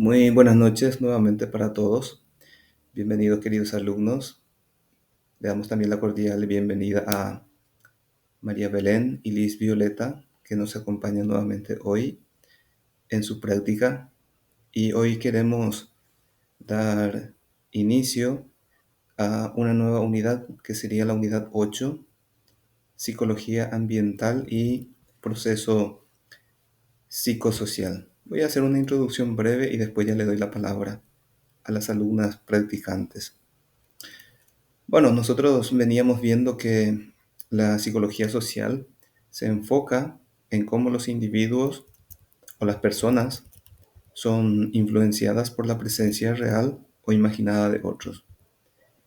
Muy buenas noches nuevamente para todos. Bienvenidos, queridos alumnos. Le damos también la cordial bienvenida a María Belén y Liz Violeta, que nos acompañan nuevamente hoy en su práctica. Y hoy queremos dar inicio a una nueva unidad que sería la unidad 8, Psicología Ambiental y Proceso Psicosocial. Voy a hacer una introducción breve y después ya le doy la palabra a las alumnas practicantes. Bueno, nosotros veníamos viendo que la psicología social se enfoca en cómo los individuos o las personas son influenciadas por la presencia real o imaginada de otros.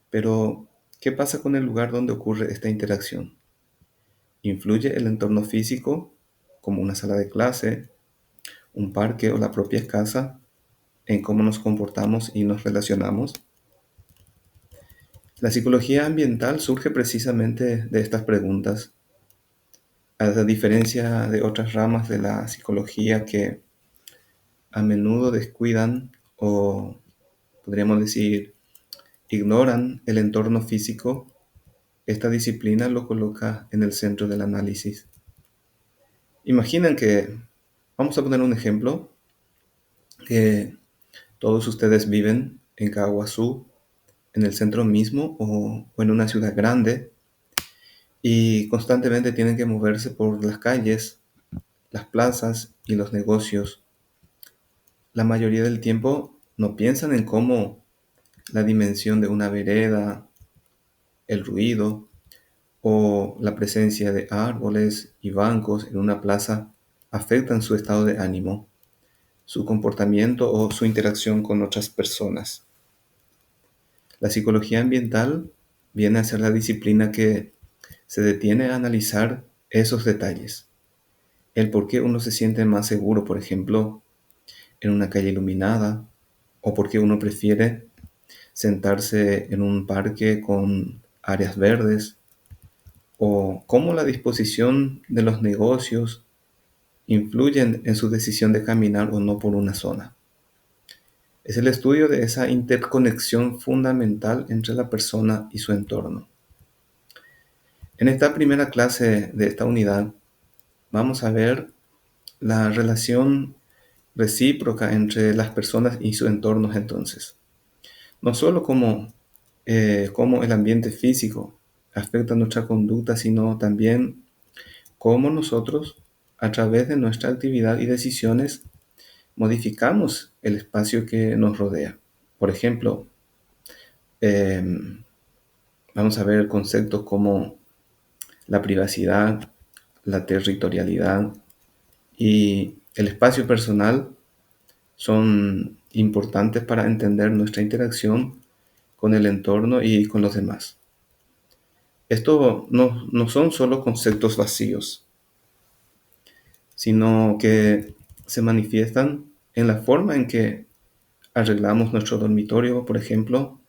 Pero, ¿qué pasa con el lugar donde ocurre esta interacción? ¿Influye el entorno físico, como una sala de clase, un parque o la propia casa, en cómo nos comportamos y nos relacionamos? La psicología ambiental surge precisamente de estas preguntas, a diferencia de otras ramas de la psicología que a menudo descuidan o podríamos decir ignoran el entorno físico. Esta disciplina lo coloca en el centro del análisis. Imaginen que, vamos a poner un ejemplo, que todos ustedes viven en Caguazú, en el centro mismo o en una ciudad grande y constantemente tienen que moverse por las calles, las plazas y los negocios. La mayoría del tiempo no piensan en cómo la dimensión de una vereda, el ruido o la presencia de árboles y bancos en una plaza afectan su estado de ánimo, su comportamiento o su interacción con otras personas. La psicología ambiental viene a ser la disciplina que se detiene a analizar esos detalles. El por qué uno se siente más seguro, por ejemplo, en una calle iluminada, o por qué uno prefiere sentarse en un parque con áreas verdes, o cómo la disposición de los negocios influyen en su decisión de caminar o no por una zona. Es el estudio de esa interconexión fundamental entre la persona y su entorno. En esta primera clase de esta unidad vamos a ver la relación recíproca entre las personas y su entorno entonces. No solo cómo el ambiente físico afecta nuestra conducta, sino también cómo nosotros, a través de nuestra actividad y decisiones, modificamos el espacio que nos rodea. Por ejemplo, vamos a ver conceptos como la privacidad, la territorialidad y el espacio personal son importantes para entender nuestra interacción con el entorno y con los demás. Esto no son solo conceptos vacíos, sino que se manifiestan en la forma en que arreglamos nuestro dormitorio, por ejemplo,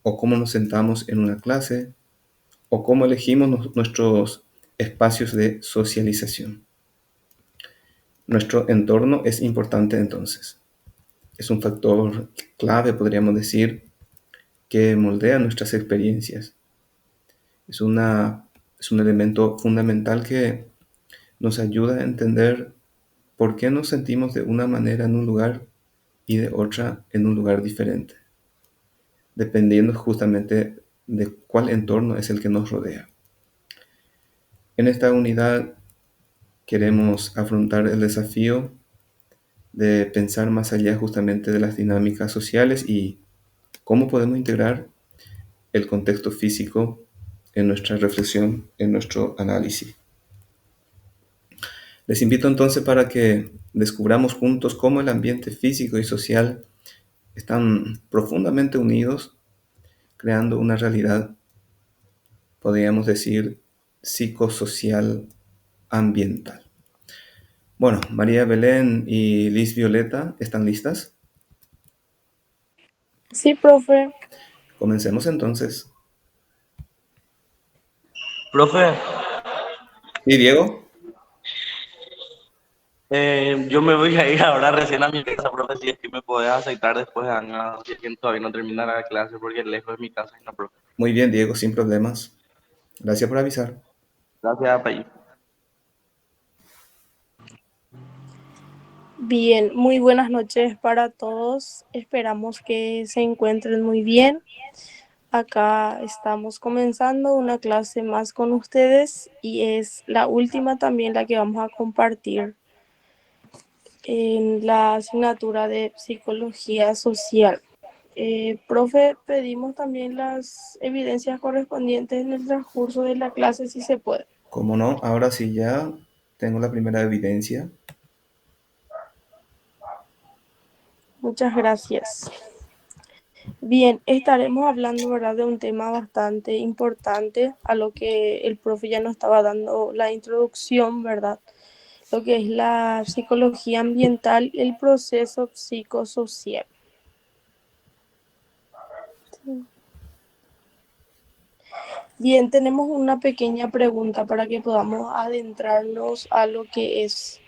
o cómo nos sentamos en una clase, o cómo elegimos nuestros espacios de socialización. Nuestro entorno es importante entonces. Es un factor clave, podríamos decir, que moldea nuestras experiencias. Es un elemento fundamental que nos ayuda a entender por qué nos sentimos de una manera en un lugar y de otra en un lugar diferente, dependiendo justamente de cuál entorno es el que nos rodea. En esta unidad queremos afrontar el desafío de pensar más allá justamente de las dinámicas sociales y cómo podemos integrar el contexto físico en nuestra reflexión, en nuestro análisis. Les invito entonces para que descubramos juntos cómo el ambiente físico y social están profundamente unidos, creando una realidad, podríamos decir, psicosocial ambiental. Bueno, María Belén y Liz Violeta, ¿están listas? Sí, profe. Comencemos entonces. Profe, ¿Sí, Diego? Yo me voy a ir ahora recién a mi casa, profe, si es que me podés aceitar después de años, si es que todavía no termina la clase porque es lejos de mi casa y no, profe. Muy bien, Diego, sin problemas. Gracias por avisar. Gracias, País. Bien, muy buenas noches para todos. Esperamos que se encuentren muy bien. Acá estamos comenzando una clase más con ustedes y es la última también la que vamos a compartir en la asignatura de psicología social. Profe, pedimos también las evidencias correspondientes en el transcurso de la clase si se puede. Como no, ahora sí ya tengo la primera evidencia. Muchas gracias. Bien, estaremos hablando, ¿verdad?, de un tema bastante importante a lo que el profe ya nos estaba dando la introducción, ¿verdad? Lo que es la psicología ambiental, el proceso psicosocial. Bien, tenemos una pequeña pregunta para que podamos adentrarnos a lo que es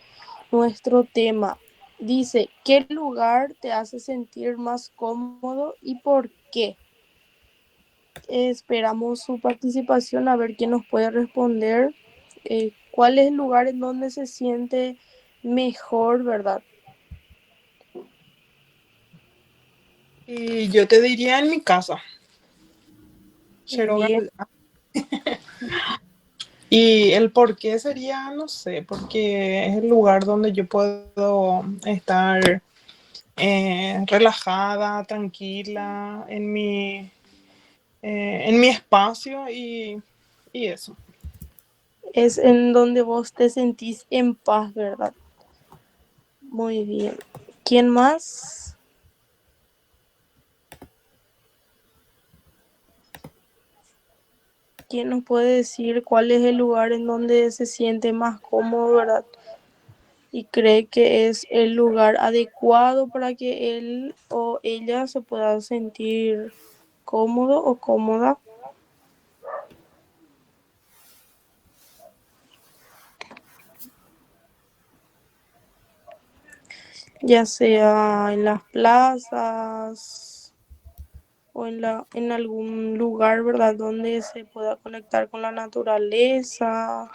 nuestro tema. Dice, ¿qué lugar te hace sentir más cómodo y por qué? Esperamos su participación a ver quién nos puede responder. ¿Cuál es el lugar en donde se siente mejor, verdad? Y yo te diría en mi casa, Cero Bien, Galdar. Y el por qué sería, no sé, porque es el lugar donde yo puedo estar relajada, tranquila, en mi espacio y eso. es en donde vos te sentís en paz, ¿verdad? Muy bien. ¿Quién más? ¿Quién nos puede decir cuál es el lugar en donde se siente más cómodo, verdad? Y cree que es el lugar adecuado para que él o ella se pueda sentir cómodo o cómoda. Ya sea en las plazas o en algún lugar, ¿verdad?, donde se pueda conectar con la naturaleza.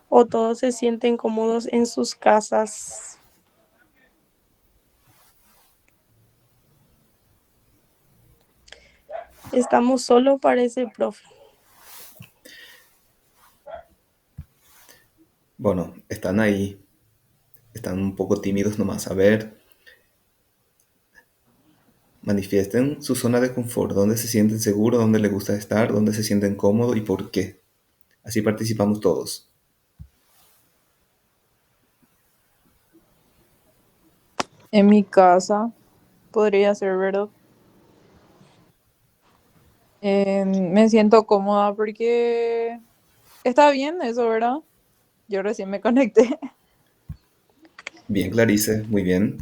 O todos se sienten cómodos en sus casas. Estamos solo, parece, profe. Bueno, están ahí. Están un poco tímidos nomás. A ver, manifiesten su zona de confort, dónde se sienten seguros, dónde les gusta estar, dónde se sienten cómodos y por qué. Así participamos todos. En mi casa podría ser, ¿verdad? Me siento cómoda porque está bien eso, ¿verdad? Yo recién me conecté. Bien, Clarice, muy bien.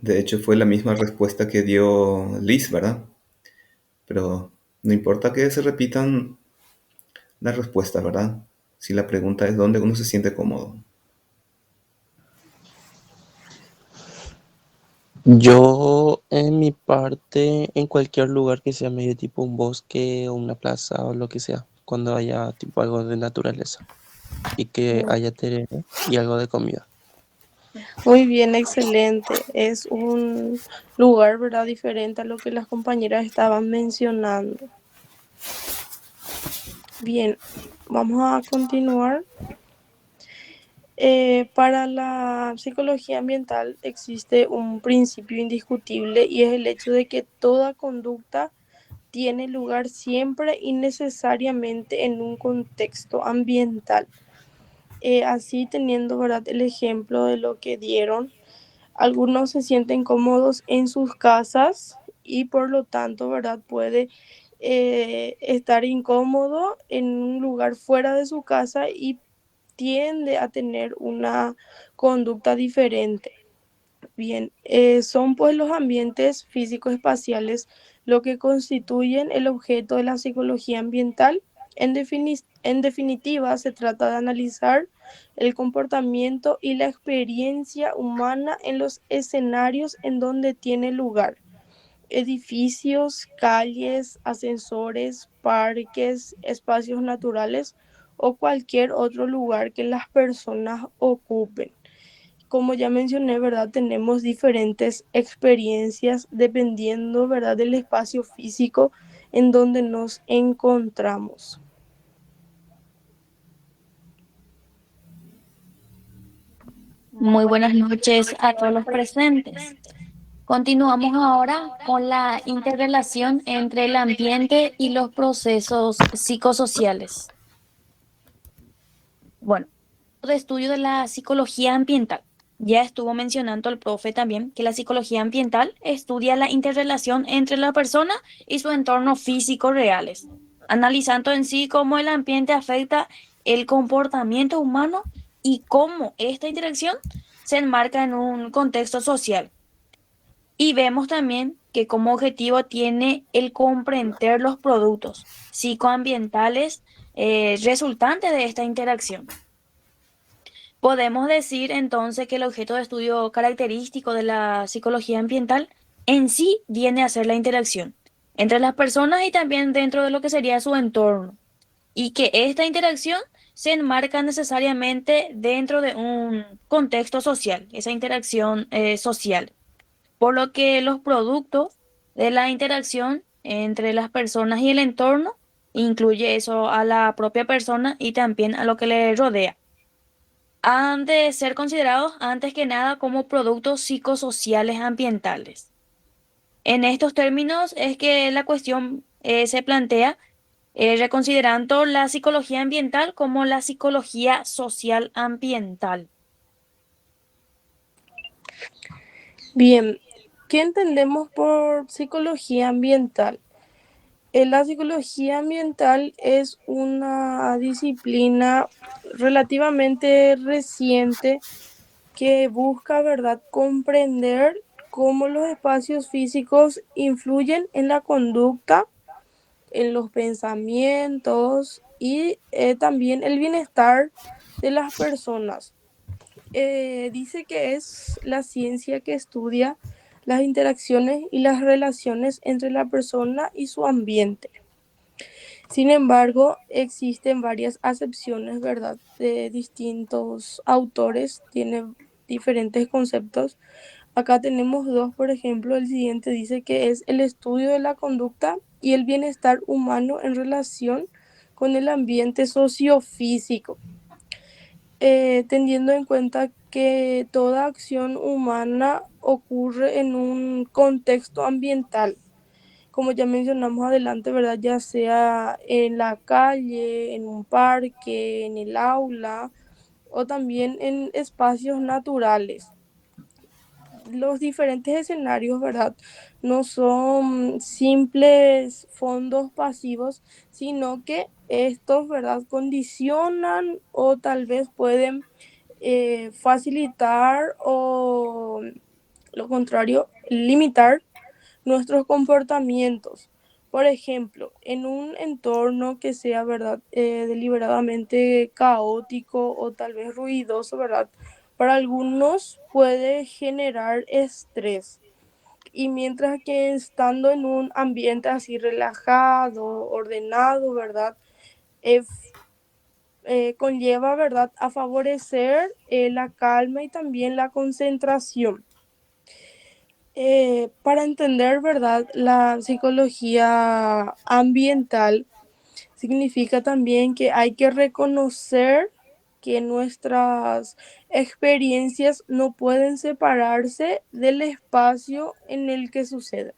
De hecho, fue la misma respuesta que dio Liz, ¿verdad? Pero no importa que se repitan las respuestas, ¿verdad? Si la pregunta es dónde uno se siente cómodo. Yo, en mi parte, en cualquier lugar que sea medio tipo un bosque o una plaza o lo que sea, cuando haya tipo algo de naturaleza y que haya terreno y algo de comida. Muy bien, excelente. Es un lugar, ¿verdad?, diferente a lo que las compañeras estaban mencionando. Bien, vamos a continuar. Para la psicología ambiental existe un principio indiscutible y es el hecho de que toda conducta tiene lugar siempre y necesariamente en un contexto ambiental. Así teniendo, ¿verdad?, el ejemplo de lo que dieron, algunos se sienten cómodos en sus casas y por lo tanto, ¿verdad?, puede estar incómodo en un lugar fuera de su casa y tiende a tener una conducta diferente. Bien, son pues los ambientes físico-espaciales lo que constituyen el objeto de la psicología ambiental. En definitiva, se trata de analizar el comportamiento y la experiencia humana en los escenarios en donde tiene lugar. Edificios, calles, ascensores, parques, espacios naturales o cualquier otro lugar que las personas ocupen. Como ya mencioné, ¿verdad? Tenemos diferentes experiencias dependiendo, ¿verdad? Del espacio físico en donde nos encontramos. Muy buenas noches a todos los presentes. Continuamos ahora con la interrelación entre el ambiente y los procesos psicosociales. Bueno, de estudio de la psicología ambiental. Ya estuvo mencionando el profe también que la psicología ambiental estudia la interrelación entre la persona y su entorno físico reales, analizando en sí cómo el ambiente afecta el comportamiento humano y cómo esta interacción se enmarca en un contexto social. Y vemos también que como objetivo tiene el comprender los productos psicoambientales resultantes de esta interacción. Podemos decir entonces que el objeto de estudio característico de la psicología ambiental en sí viene a ser la interacción entre las personas y también dentro de lo que sería su entorno, y que esta interacción se enmarca necesariamente dentro de un contexto social, esa interacción social, por lo que los productos de la interacción entre las personas y el entorno incluye eso a la propia persona y también a lo que le rodea, han de ser considerados antes que nada como productos psicosociales ambientales. En estos términos es que la cuestión se plantea reconsiderando la psicología ambiental como la psicología social ambiental. Bien, ¿qué entendemos por psicología ambiental? La psicología ambiental es una disciplina relativamente reciente que busca, ¿verdad?, comprender cómo los espacios físicos influyen en la conducta, en los pensamientos y también el bienestar de las personas. Dice que es la ciencia que estudia las interacciones y las relaciones entre la persona y su ambiente. Sin embargo, existen varias acepciones, ¿verdad? De distintos autores, tiene diferentes conceptos. Acá tenemos dos, por ejemplo, el siguiente dice que es el estudio de la conducta y el bienestar humano en relación con el ambiente sociofísico, teniendo en cuenta que toda acción humana ocurre en un contexto ambiental, como ya mencionamos adelante, ¿verdad? Ya sea en la calle, en un parque, en el aula o también en espacios naturales. Los diferentes escenarios, ¿verdad? No son simples fondos pasivos, sino que estos, ¿verdad?, condicionan o tal vez pueden facilitar o lo contrario, limitar nuestros comportamientos. Por ejemplo, en un entorno que sea, ¿verdad?, deliberadamente caótico o tal vez ruidoso, ¿verdad? Para algunos puede generar estrés. Y mientras que estando en un ambiente así relajado, ordenado, ¿verdad? Eh, Conlleva, ¿verdad?, a favorecer la calma y también la concentración. Para entender, ¿verdad?, la psicología ambiental significa también que hay que reconocer que nuestras experiencias no pueden separarse del espacio en el que sucede.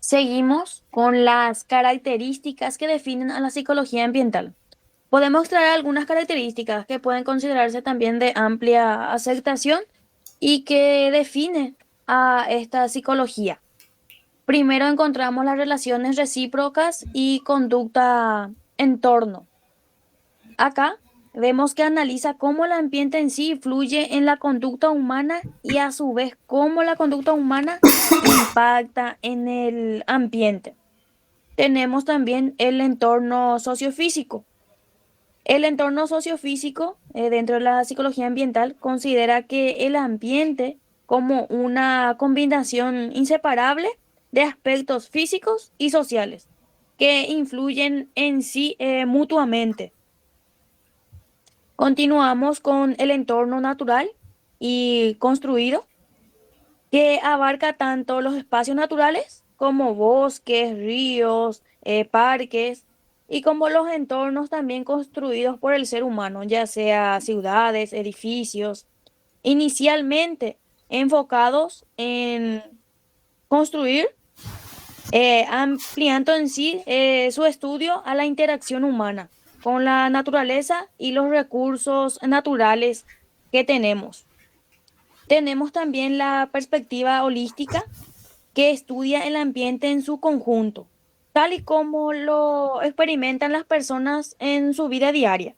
Seguimos con las características que definen a la psicología ambiental. Podemos traer algunas características que pueden considerarse también de amplia aceptación y que define a esta psicología. Primero encontramos las relaciones recíprocas y conducta entorno. Acá vemos que analiza cómo el ambiente en sí influye en la conducta humana y a su vez cómo la conducta humana impacta en el ambiente. Tenemos también el entorno sociofísico. El entorno sociofísico, dentro de la psicología ambiental, considera que el ambiente como una combinación inseparable de aspectos físicos y sociales que influyen en sí mutuamente. Continuamos con el entorno natural y construido, que abarca tanto los espacios naturales como bosques, ríos, parques, y como los entornos también construidos por el ser humano, ya sea ciudades, edificios, inicialmente enfocados en construir, ampliando en sí su estudio a la interacción humana con la naturaleza y los recursos naturales que tenemos. Tenemos también la perspectiva holística, que estudia el ambiente en su conjunto, tal y como lo experimentan las personas en su vida diaria,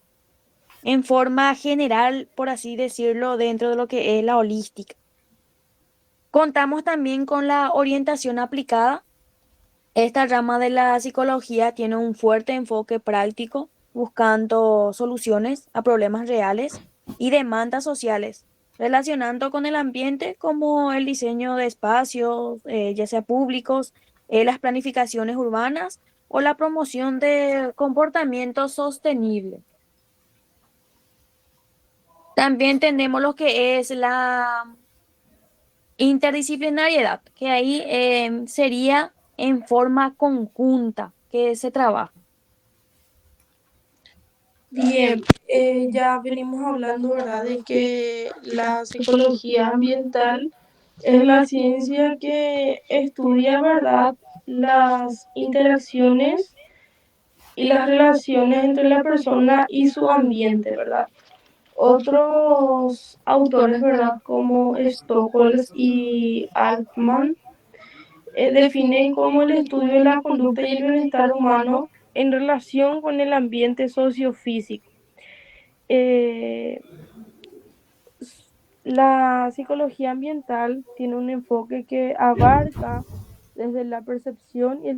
en forma general, por así decirlo, dentro de lo que es la holística. Contamos también con la orientación aplicada. Esta rama de la psicología tiene un fuerte enfoque práctico, buscando soluciones a problemas reales y demandas sociales, relacionando con el ambiente como el diseño de espacios, ya sea públicos, las planificaciones urbanas o la promoción de comportamientos sostenibles. También tenemos lo que es la interdisciplinariedad, que ahí sería en forma conjunta que se trabaja. Bien, ya venimos hablando, ¿verdad?, de que la psicología ambiental es la ciencia que estudia, ¿verdad?, las interacciones y las relaciones entre la persona y su ambiente, ¿verdad? Otros autores, ¿verdad?, como Stokes y Altman, definen como el estudio de la conducta y el bienestar humano en relación con el ambiente sociofísico. Eh, la psicología ambiental tiene un enfoque que abarca desde la percepción y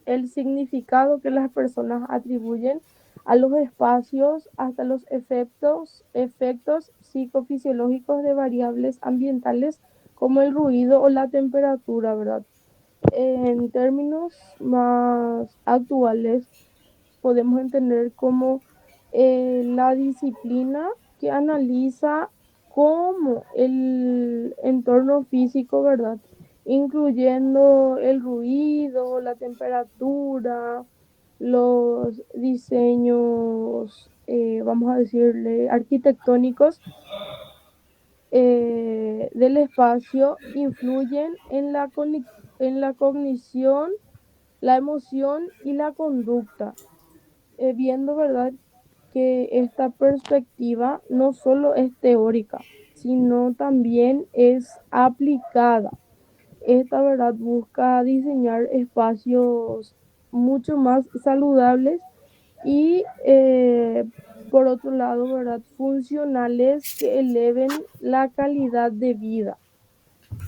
el significado que las personas atribuyen a los espacios hasta los efectos psicofisiológicos de variables ambientales como el ruido o la temperatura, ¿verdad? En términos más actuales, podemos entender como la disciplina que analiza cómo el entorno físico, ¿verdad?, incluyendo el ruido, la temperatura, los diseños, vamos a decirle, arquitectónicos del espacio, influyen en la cognición, la emoción y la conducta, viendo, ¿verdad?, que esta perspectiva no solo es teórica, sino también es aplicada. Esta, ¿verdad?, busca diseñar espacios mucho más saludables y, por otro lado, ¿verdad?, funcionales que eleven la calidad de vida.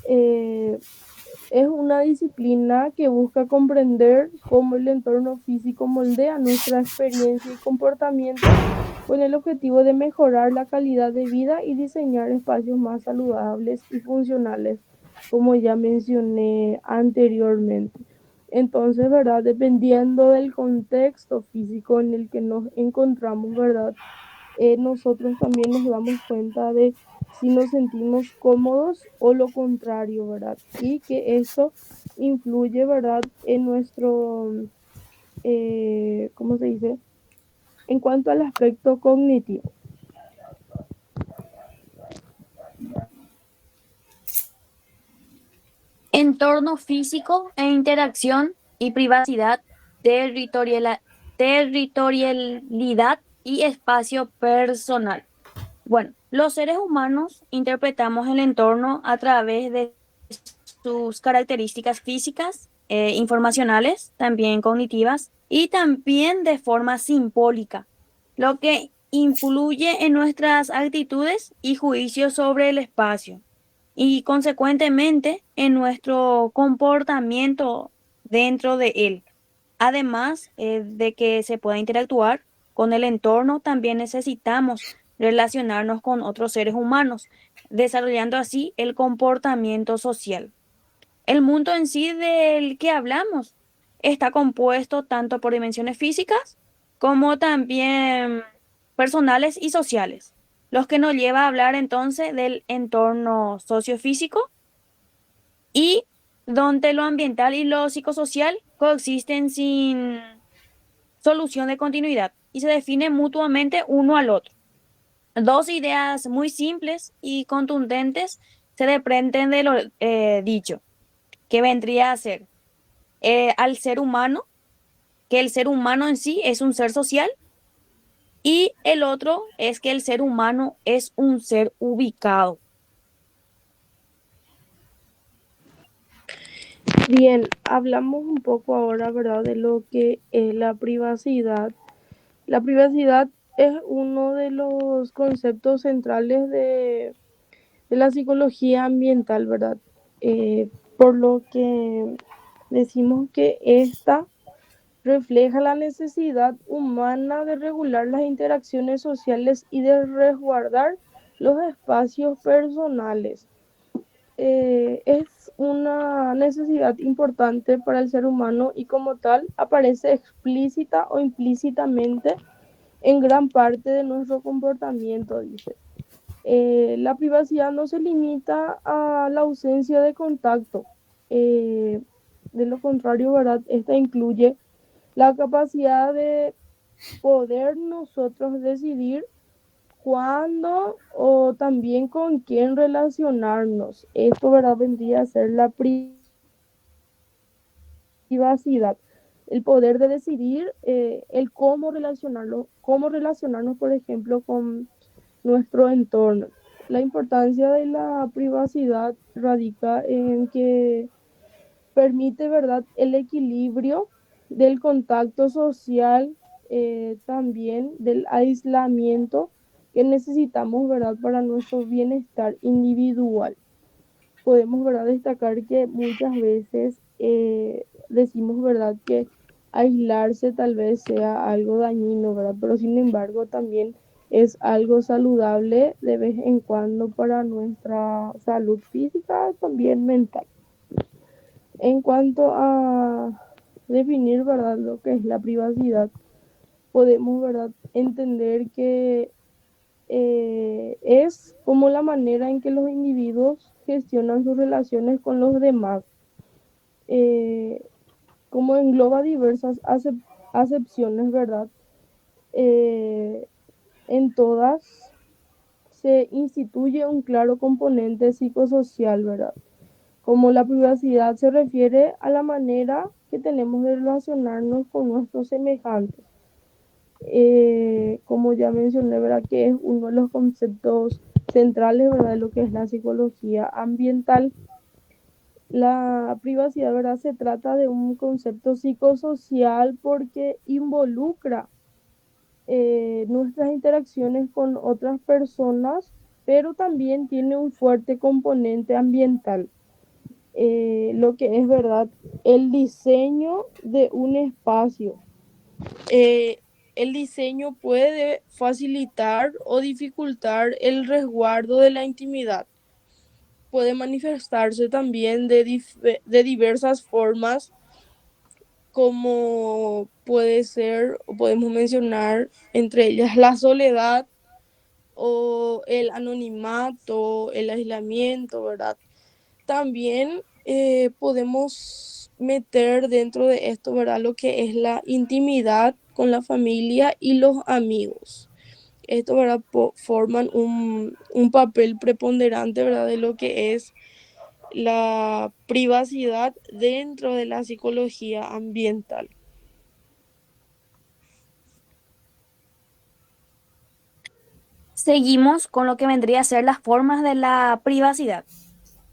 Eh, es una disciplina que busca comprender cómo el entorno físico moldea nuestra experiencia y comportamiento con el objetivo de mejorar la calidad de vida y diseñar espacios más saludables y funcionales, como ya mencioné anteriormente. Entonces, ¿verdad?, dependiendo del contexto físico en el que nos encontramos, ¿verdad?, nosotros también nos damos cuenta de si nos sentimos cómodos o lo contrario, ¿verdad? Y que esto influye, ¿verdad?, en nuestro, ¿cómo se dice? En cuanto al aspecto cognitivo. Entorno físico e interacción y privacidad, territorialidad y espacio personal. Bueno, los seres humanos interpretamos el entorno a través de sus características físicas, informacionales, también cognitivas y también de forma simbólica, lo que influye en nuestras actitudes y juicios sobre el espacio y consecuentemente en nuestro comportamiento dentro de él. Además de que se pueda interactuar con el entorno, también necesitamos relacionarnos con otros seres humanos, desarrollando así el comportamiento social. El mundo en sí del que hablamos está compuesto tanto por dimensiones físicas como también personales y sociales, los que nos lleva a hablar entonces del entorno sociofísico y donde lo ambiental y lo psicosocial coexisten sin solución de continuidad y se definen mutuamente uno al otro. Dos ideas muy simples y contundentes se desprenden de lo dicho, que vendría a ser al ser humano, que el ser humano en sí es un ser social y el otro es que el ser humano es un ser ubicado. Bien, hablamos un poco ahora, ¿verdad?, de lo que es la privacidad. La privacidad es uno de los conceptos centrales de la psicología ambiental, ¿verdad? Por lo que decimos que esta refleja la necesidad humana de regular las interacciones sociales y de resguardar los espacios personales. Es una necesidad importante para el ser humano y como tal aparece explícita o implícitamente en gran parte de nuestro comportamiento, dice. La privacidad no se limita a la ausencia de contacto. Eh, de lo contrario, ¿verdad? Esta incluye la capacidad de poder nosotros decidir cuándo o también con quién relacionarnos. Esto, ¿verdad?, vendría a ser la privacidad, el poder de decidir el cómo relacionarnos, por ejemplo, con nuestro entorno. La importancia de la privacidad radica en que permite, ¿verdad?, el equilibrio del contacto social, también del aislamiento que necesitamos, ¿verdad?, para nuestro bienestar individual. Podemos, ¿verdad?, destacar que muchas veces decimos, ¿verdad?, que aislarse tal vez sea algo dañino, ¿verdad? Pero sin embargo también es algo saludable de vez en cuando para nuestra salud física, también mental. En cuanto a definir, ¿verdad?, lo que es la privacidad, podemos, ¿verdad?, entender que es como la manera en que los individuos gestionan sus relaciones con los demás, eh, como engloba diversas acepciones, ¿verdad? Eh, en todas se instituye un claro componente psicosocial, ¿verdad? Como la privacidad se refiere a la manera que tenemos de relacionarnos con nuestros semejantes. Como ya mencioné, ¿verdad?, que es uno de los conceptos centrales, ¿verdad?, de lo que es la psicología ambiental. La privacidad, ¿verdad?, se trata de un concepto psicosocial porque involucra nuestras interacciones con otras personas, pero también tiene un fuerte componente ambiental. Lo que es, ¿verdad?, el diseño de un espacio. Eh, el diseño puede facilitar o dificultar el resguardo de la intimidad. Puede manifestarse también de diversas formas, como puede ser, o podemos mencionar entre ellas la soledad o el anonimato, el aislamiento, ¿verdad? También podemos meter dentro de esto, ¿verdad?, lo que es la intimidad con la familia y los amigos. Esto, ¿verdad?, forman un papel preponderante, ¿verdad?, de lo que es la privacidad dentro de la psicología ambiental. Seguimos con lo que vendría a ser las formas de la privacidad.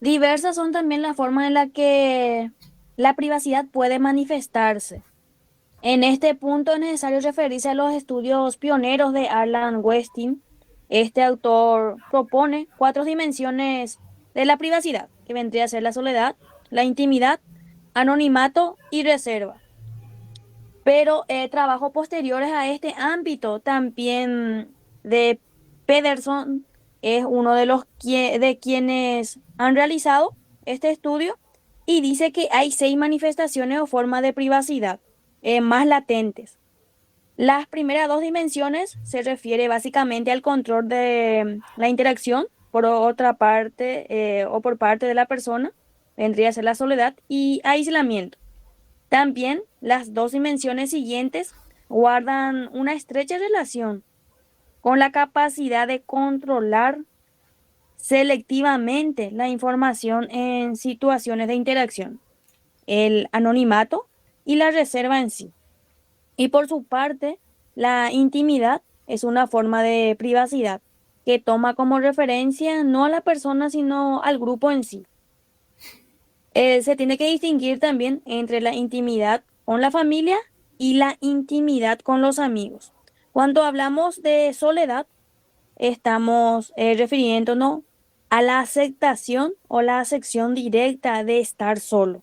Diversas son también las formas en las que la privacidad puede manifestarse. En este punto es necesario referirse a los estudios pioneros de Alan Westin. Este autor propone 4 dimensiones de la privacidad, que vendría a ser la soledad, la intimidad, anonimato y reserva. Pero trabajos posteriores a este ámbito, también de Pederson, es uno de de quienes han realizado este estudio y dice que hay 6 manifestaciones o formas de privacidad más latentes. Las primeras 2 dimensiones se refiere básicamente al control de la interacción por otra parte o por parte de la persona, vendría a ser la soledad y aislamiento. También las 2 dimensiones siguientes guardan una estrecha relación con la capacidad de controlar selectivamente la información en situaciones de interacción, el anonimato y la reserva en sí. Y por su parte, la intimidad es una forma de privacidad que toma como referencia no a la persona, sino al grupo en sí. Se tiene que distinguir también entre la intimidad con la familia y la intimidad con los amigos. Cuando hablamos de soledad, estamos refiriéndonos a la aceptación o la acepción directa de estar solo.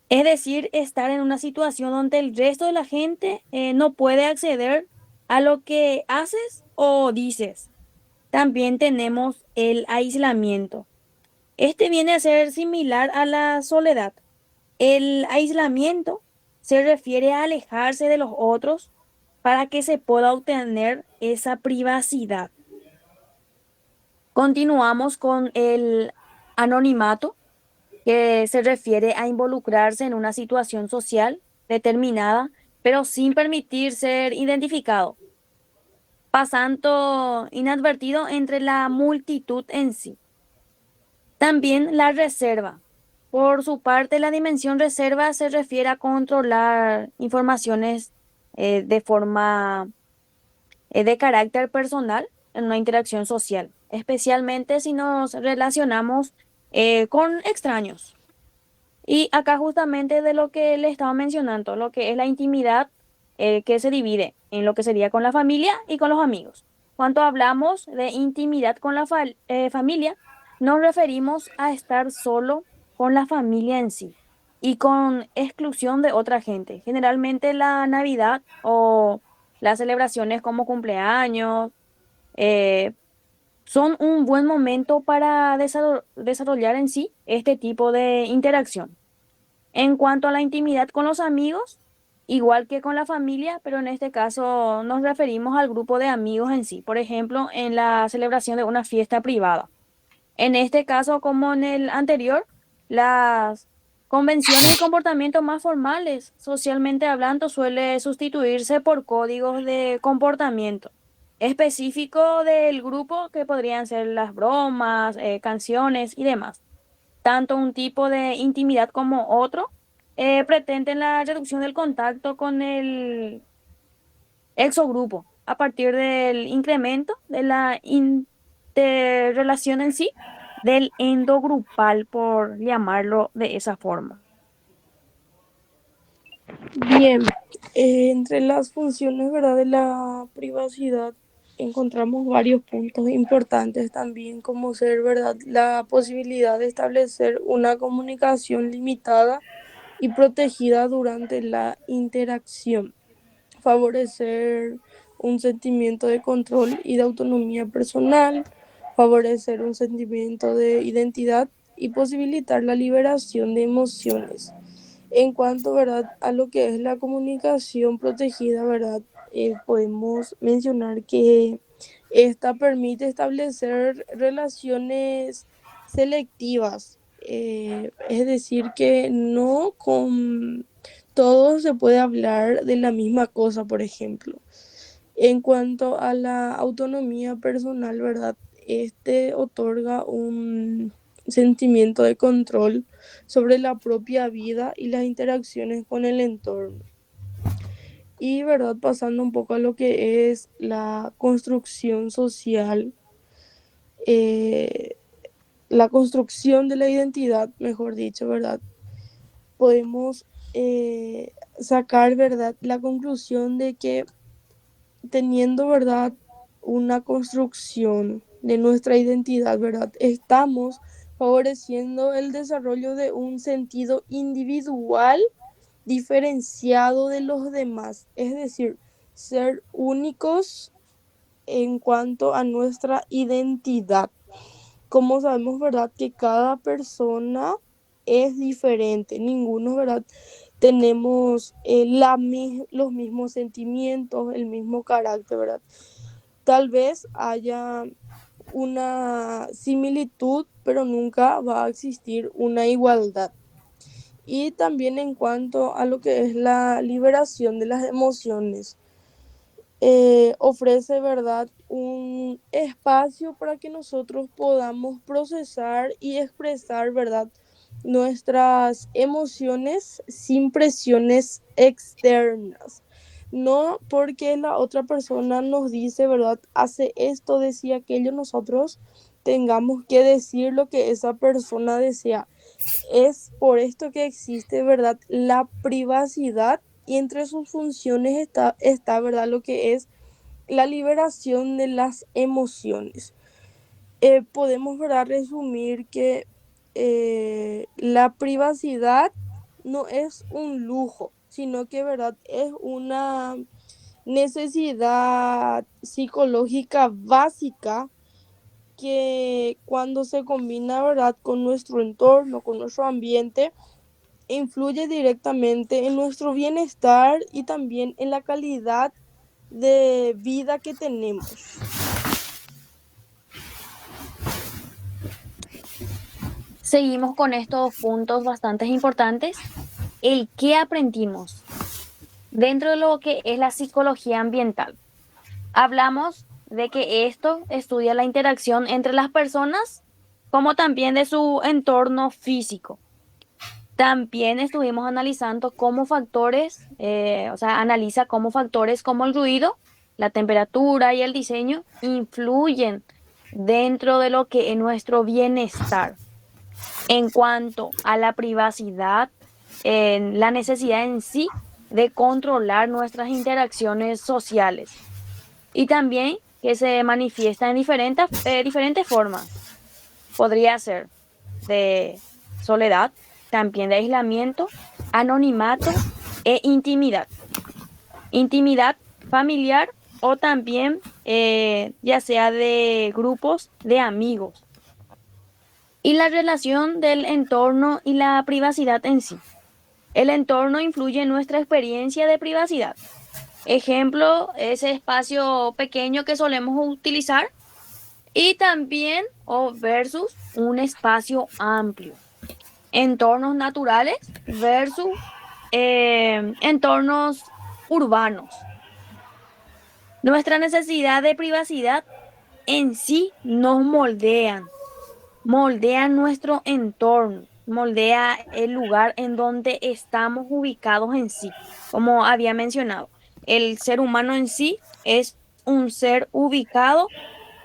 Es decir, estar en una situación donde el resto de la gente no puede acceder a lo que haces o dices. También tenemos el aislamiento. Este viene a ser similar a la soledad. El aislamiento se refiere a alejarse de los otros para que se pueda obtener esa privacidad. Continuamos con el anonimato, que se refiere a involucrarse en una situación social determinada, pero sin permitir ser identificado, pasando inadvertido entre la multitud en sí. También la reserva. Por su parte, la dimensión reserva se refiere a controlar informaciones de forma de carácter personal en una interacción social, especialmente si nos relacionamos con extraños. Y acá justamente de lo que le estaba mencionando, lo que es la intimidad que se divide en lo que sería con la familia y con los amigos. Cuando hablamos de intimidad con la familia, nos referimos a estar solo con la familia en sí y con exclusión de otra gente. Generalmente la Navidad o las celebraciones como cumpleaños eh, son un buen momento para desarrollar en sí este tipo de interacción. En cuanto a la intimidad con los amigos, igual que con la familia, pero en este caso nos referimos al grupo de amigos en sí, por ejemplo, en la celebración de una fiesta privada. En este caso, como en el anterior, las convenciones y comportamientos más formales, socialmente hablando, suele sustituirse por códigos de comportamiento específico del grupo que podrían ser las bromas, canciones y demás. Tanto un tipo de intimidad como otro pretenden la reducción del contacto con el exogrupo a partir del incremento de la interrelación en sí, del endogrupal, por llamarlo de esa forma. Bien, entre las funciones, ¿verdad?, de la privacidad encontramos varios puntos importantes también, como ser, ¿verdad?, la posibilidad de establecer una comunicación limitada y protegida durante la interacción, favorecer un sentimiento de control y de autonomía personal, favorecer un sentimiento de identidad y posibilitar la liberación de emociones. En cuanto, ¿verdad?, a lo que es la comunicación protegida, ¿verdad?, podemos mencionar que esta permite establecer relaciones selectivas, es decir, que no con todos se puede hablar de la misma cosa, por ejemplo. En cuanto a la autonomía personal, ¿verdad? Este otorga un sentimiento de control sobre la propia vida y las interacciones con el entorno. Y, ¿verdad? Pasando un poco a lo que es la construcción social, eh, la construcción de la identidad, mejor dicho, ¿verdad? Podemos sacar, ¿verdad? La conclusión de que teniendo, ¿verdad? Una construcción de nuestra identidad, ¿verdad? Estamos favoreciendo el desarrollo de un sentido individual diferenciado de los demás, es decir, ser únicos en cuanto a nuestra identidad. Como sabemos, ¿verdad? Que cada persona es diferente, ninguno, ¿verdad? Tenemos los mismos sentimientos, el mismo carácter, ¿verdad? Tal vez haya una similitud, pero nunca va a existir una igualdad. Y también en cuanto a lo que es la liberación de las emociones, ofrece, ¿verdad? Un espacio para que nosotros podamos procesar y expresar, ¿verdad? Nuestras emociones sin presiones externas. No porque la otra persona nos dice, ¿verdad? Hace esto, decía aquello, nosotros tengamos que decir lo que esa persona desea. Es por esto que existe, ¿verdad? La privacidad y entre sus funciones está, ¿verdad? Lo que es la liberación de las emociones. Podemos, ¿verdad? Resumir que la privacidad no es un lujo, sino que, ¿verdad? Es una necesidad psicológica básica que cuando se combina, ¿verdad? Con nuestro entorno, con nuestro ambiente, influye directamente en nuestro bienestar y también en la calidad de vida que tenemos. Seguimos con estos puntos bastante importantes. El qué aprendimos dentro de lo que es la psicología ambiental. Hablamos de que esto estudia la interacción entre las personas, como también de su entorno físico. También estuvimos analizando cómo factores, o sea, analiza cómo factores como el ruido, la temperatura y el diseño influyen dentro de lo que es nuestro bienestar. En cuanto a la privacidad, en la necesidad en sí de controlar nuestras interacciones sociales y también que se manifiesta en diferentes formas. Podría ser de soledad, también de aislamiento, anonimato e intimidad. Intimidad familiar o también ya sea de grupos de amigos. Y la relación del entorno y la privacidad en sí. El entorno influye en nuestra experiencia de privacidad. Ejemplo, ese espacio pequeño que solemos utilizar y también o versus un espacio amplio. Entornos naturales versus entornos urbanos. Nuestra necesidad de privacidad en sí nos moldean nuestro entorno, moldea el lugar en donde estamos ubicados en sí. Como había mencionado, el ser humano en sí es un ser ubicado,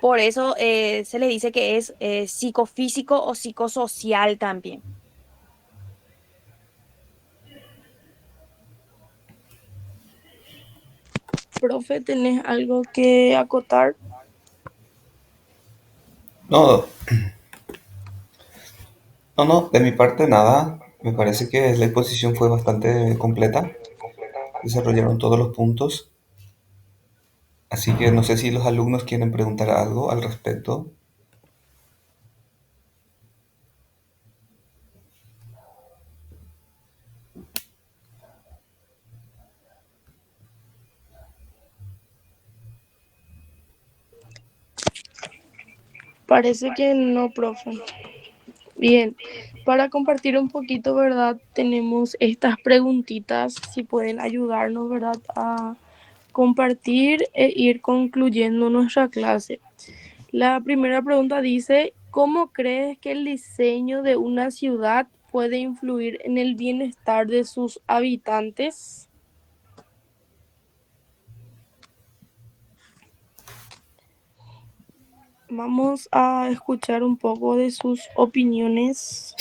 por eso se le dice que es psicofísico o psicosocial también. Profe, ¿tenés algo que acotar? No, no, de mi parte nada. Me parece que la exposición fue bastante completa. Desarrollaron todos los puntos. Así que no sé si los alumnos quieren preguntar algo al respecto. Parece que no, profe. Bien, para compartir un poquito, ¿verdad? Tenemos estas preguntitas, si pueden ayudarnos, ¿verdad? A compartir e ir concluyendo nuestra clase. La primera pregunta dice, ¿cómo crees que el diseño de una ciudad puede influir en el bienestar de sus habitantes? Vamos a escuchar un poco de sus opiniones.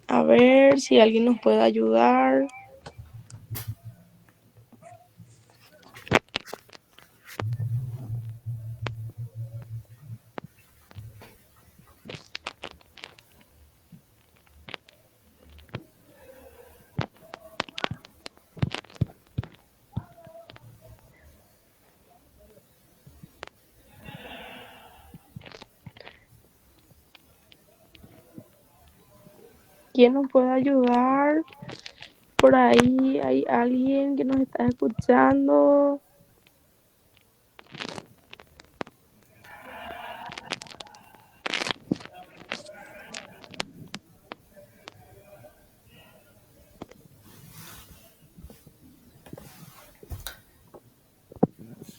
A ver si alguien nos puede ayudar. ¿Quién nos puede ayudar? Por ahí hay alguien que nos está escuchando.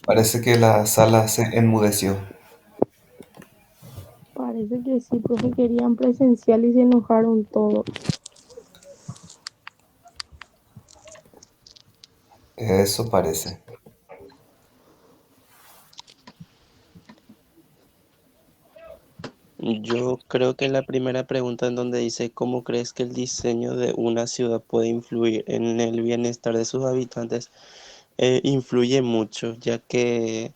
Parece que la sala se enmudeció. Parece que sí, profe, querían presencial y se enojaron todos. Eso parece. Yo creo que la primera pregunta en donde dice ¿cómo crees que el diseño de una ciudad puede influir en el bienestar de sus habitantes? Influye mucho, ya que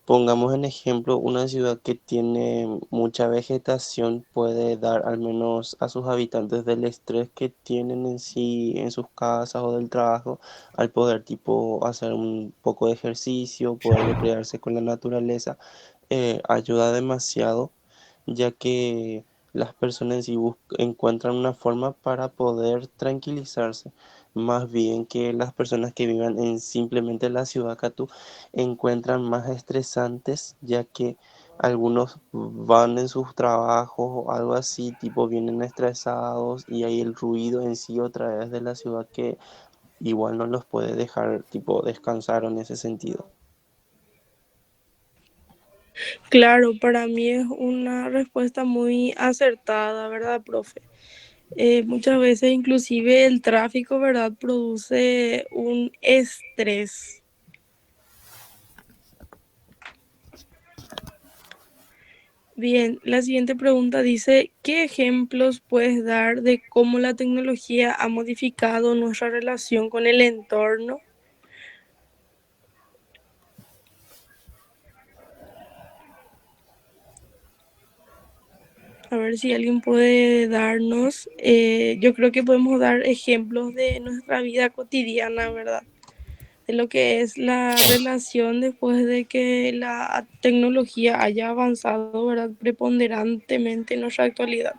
pongamos en ejemplo una ciudad que tiene mucha vegetación puede dar al menos a sus habitantes del estrés que tienen en sí en sus casas o del trabajo al poder tipo hacer un poco de ejercicio, poder recrearse con la naturaleza, ayuda demasiado ya que las personas en sí encuentran una forma para poder tranquilizarse, más bien que las personas que vivan en simplemente la ciudad Catu encuentran más estresantes, ya que algunos van en sus trabajos o algo así, tipo vienen estresados y hay el ruido en sí otra vez de la ciudad que igual no los puede dejar tipo descansar en ese sentido. Claro, para mí es una respuesta muy acertada, ¿verdad, profe? Muchas veces inclusive el tráfico, ¿verdad? Produce un estrés. Bien, la siguiente pregunta dice, ¿qué ejemplos puedes dar de cómo la tecnología ha modificado nuestra relación con el entorno? A ver si alguien puede darnos, yo creo que podemos dar ejemplos de nuestra vida cotidiana, ¿verdad? De lo que es la relación después de que la tecnología haya avanzado, ¿verdad? Preponderantemente en nuestra actualidad.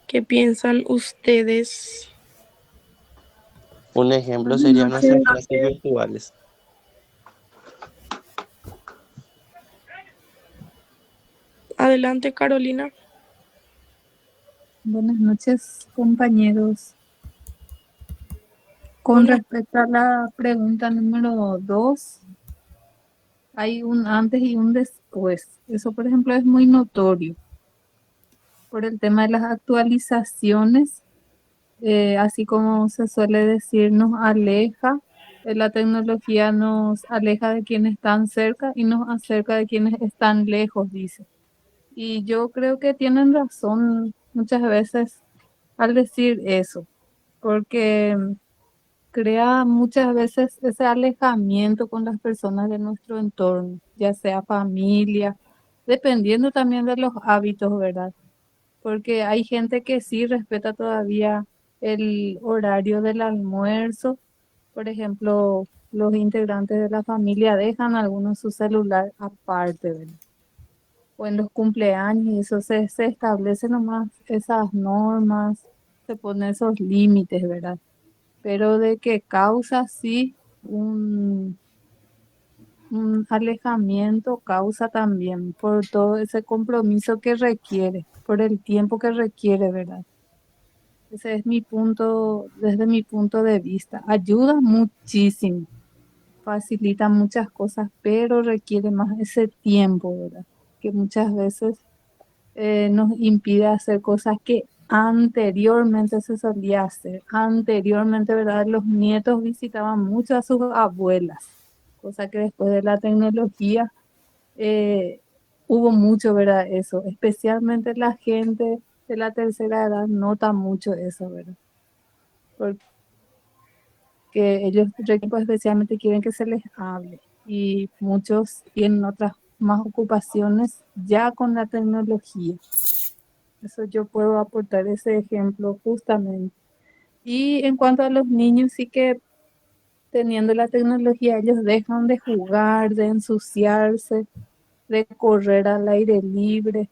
¿Qué piensan ustedes? Un ejemplo Buenas serían nuestras noches. clases virtuales. Adelante, Carolina. Buenas noches, compañeros. Con Buenas. respecto a la pregunta número 2, hay un antes y un después. Eso, por ejemplo, es muy notorio por el tema de las actualizaciones, así como se suele decir, nos aleja, la tecnología nos aleja de quienes están cerca y nos acerca de quienes están lejos, dice. Y yo creo que tienen razón muchas veces al decir eso, porque crea muchas veces ese alejamiento con las personas de nuestro entorno, ya sea familia, dependiendo también de los hábitos, ¿verdad? Porque hay gente que sí respeta todavía el horario del almuerzo. Por ejemplo, los integrantes de la familia dejan algunos su celular aparte, ¿verdad? O en los cumpleaños, y eso se establece nomás esas normas, se ponen esos límites, ¿verdad? Pero de que causa sí un alejamiento, causa también por todo ese compromiso que requiere, por el tiempo que requiere, ¿verdad? Ese es mi punto, desde mi punto de vista. Ayuda muchísimo, facilita muchas cosas, pero requiere más ese tiempo, ¿verdad? Que muchas veces nos impide hacer cosas que anteriormente se solía hacer. Anteriormente, ¿verdad? Los nietos visitaban mucho a sus abuelas, cosa que después de la tecnología eh, hubo mucho, ¿verdad? Eso, especialmente la gente de la tercera edad nota mucho eso, ¿verdad? Porque ellos pues, especialmente quieren que se les hable y muchos tienen otras más ocupaciones ya con la tecnología. Eso yo puedo aportar ese ejemplo justamente. Y en cuanto a los niños, sí que teniendo la tecnología, ellos dejan de jugar, de ensuciarse, de correr al aire libre,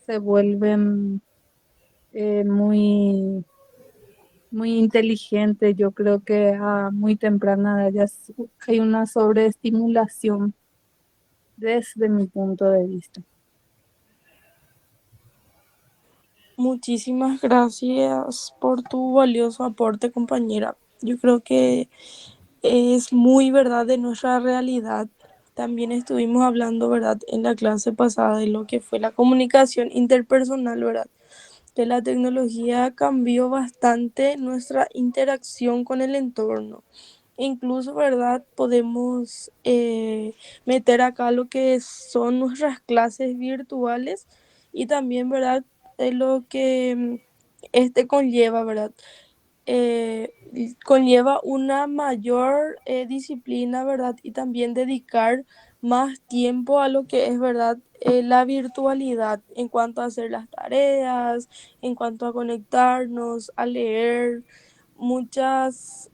se vuelven muy, muy inteligentes. Yo creo que a muy temprana edad ya hay una sobreestimulación desde mi punto de vista. Muchísimas gracias por tu valioso aporte, compañera. Yo creo que es muy verdad de nuestra realidad. También estuvimos hablando, ¿verdad?, en la clase pasada de lo que fue la comunicación interpersonal, ¿verdad? Que la tecnología cambió bastante nuestra interacción con el entorno. Incluso, ¿verdad? Podemos meter acá lo que son nuestras clases virtuales y también, ¿verdad? Lo que este conlleva, ¿verdad? Conlleva una mayor disciplina, ¿verdad? Y también dedicar más tiempo a lo que es, ¿verdad? La virtualidad en cuanto a hacer las tareas, en cuanto a conectarnos, a leer. Muchas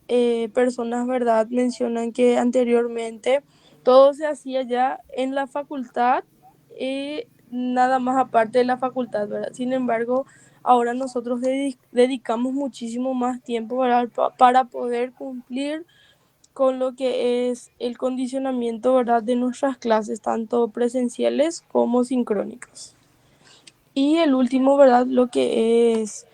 personas, ¿verdad? Mencionan que anteriormente todo se hacía ya en la facultad y nada más aparte de la facultad, ¿verdad? Sin embargo, ahora nosotros dedicamos muchísimo más tiempo para poder cumplir con lo que es el condicionamiento, ¿verdad?, de nuestras clases, tanto presenciales como sincrónicas. Y el último, ¿verdad?, lo que es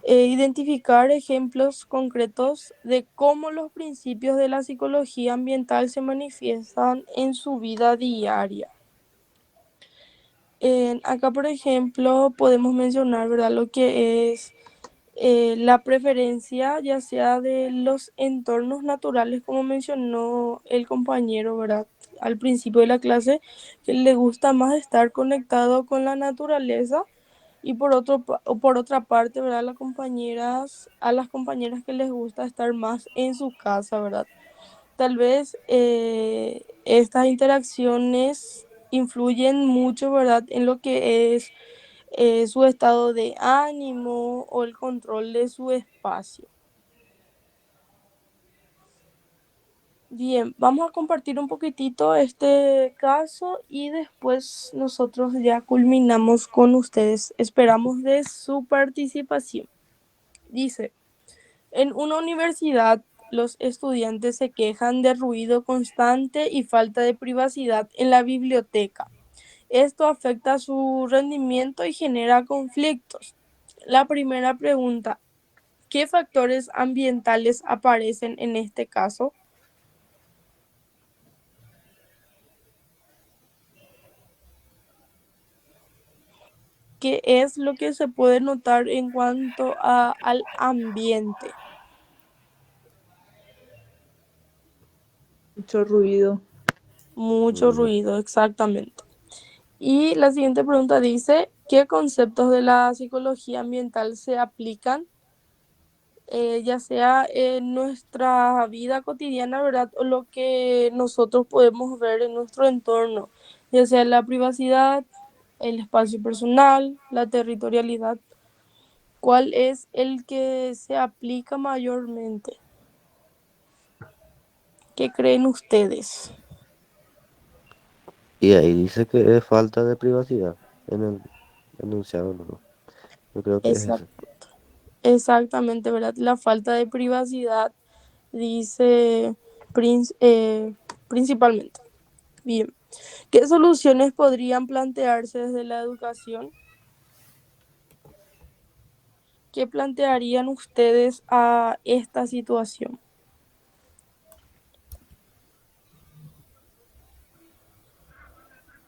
identificar ejemplos concretos de cómo los principios de la psicología ambiental se manifiestan en su vida diaria. Acá, por ejemplo, podemos mencionar, ¿verdad?, lo que es la preferencia, ya sea de los entornos naturales, como mencionó el compañero, ¿verdad?, al principio de la clase, que le gusta más estar conectado con la naturaleza. Y por otra parte, ¿verdad?, a las compañeras que les gusta estar más en su casa, ¿verdad? Tal vez estas interacciones influyen mucho, ¿verdad?, en lo que es su estado de ánimo o el control de su espacio. Bien, vamos a compartir un poquitito este caso y después nosotros ya culminamos con ustedes. Esperamos de su participación. Dice, en una universidad los estudiantes se quejan de ruido constante y falta de privacidad en la biblioteca. Esto afecta su rendimiento y genera conflictos. La primera pregunta, ¿qué factores ambientales aparecen en este caso? ¿Qué es lo que se puede notar en cuanto al ambiente? Mucho ruido. Mucho Mm, ruido, exactamente. Y la siguiente pregunta dice, ¿qué conceptos de la psicología ambiental se aplican, ya sea en nuestra vida cotidiana, ¿verdad? O lo que nosotros podemos ver en nuestro entorno, ya sea la privacidad, el espacio personal, la territorialidad? ¿Cuál es el que se aplica mayormente? ¿Qué creen ustedes? Y ahí dice que es falta de privacidad en el enunciado, ¿no? Yo creo que es Exact- ese. Exactamente, ¿verdad? La falta de privacidad dice principalmente. Bien. ¿Qué soluciones podrían plantearse desde la educación? ¿Qué plantearían ustedes a esta situación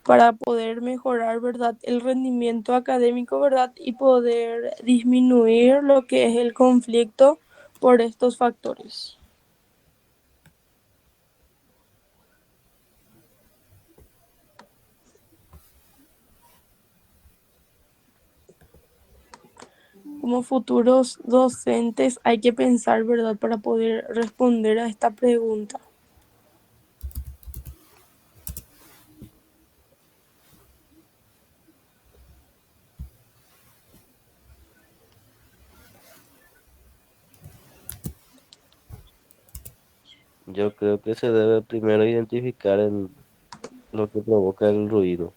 para poder mejorar, ¿verdad?, el rendimiento académico, ¿verdad?, y poder disminuir lo que es el conflicto por estos factores? Como futuros docentes hay que pensar, ¿verdad?, para poder responder a esta pregunta. Yo creo que se debe primero identificar lo que provoca el ruido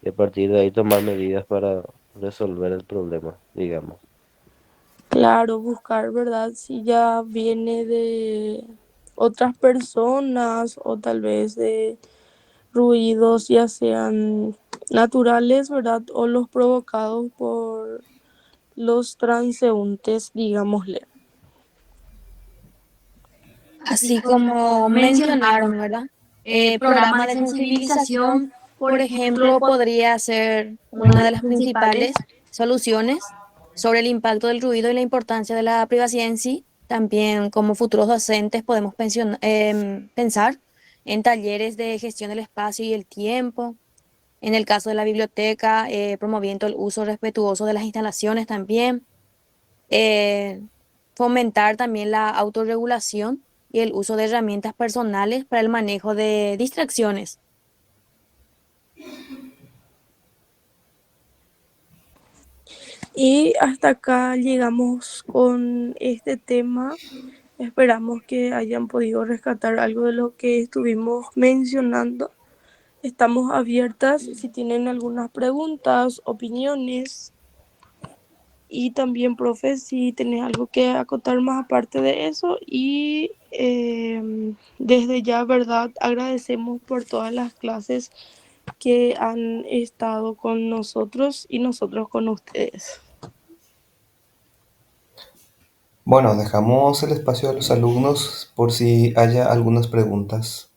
y a partir de ahí tomar medidas para resolver el problema, digamos. Claro, buscar, ¿verdad?, si ya viene de otras personas o tal vez de ruidos ya sean naturales, ¿verdad?, o los provocados por los transeúntes, digámosle. Así como mencionaron, ¿verdad? Programas de sensibilización, por ejemplo, podría ser una de las principales soluciones sobre el impacto del ruido y la importancia de la privacidad en sí. También como futuros docentes podemos pensar en talleres de gestión del espacio y el tiempo. En el caso de la biblioteca, promoviendo el uso respetuoso de las instalaciones también. eh, Fomentar también la autorregulación y el uso de herramientas personales para el manejo de distracciones. Y hasta acá llegamos con este tema. Esperamos que hayan podido rescatar algo de lo que estuvimos mencionando. Estamos abiertas si tienen algunas preguntas, opiniones. Y también, profe, si tenés algo que acotar más aparte de eso. Y desde ya, ¿verdad? Agradecemos por todas las clases que han estado con nosotros y nosotros con ustedes. Bueno, dejamos el espacio a los alumnos por si haya algunas preguntas.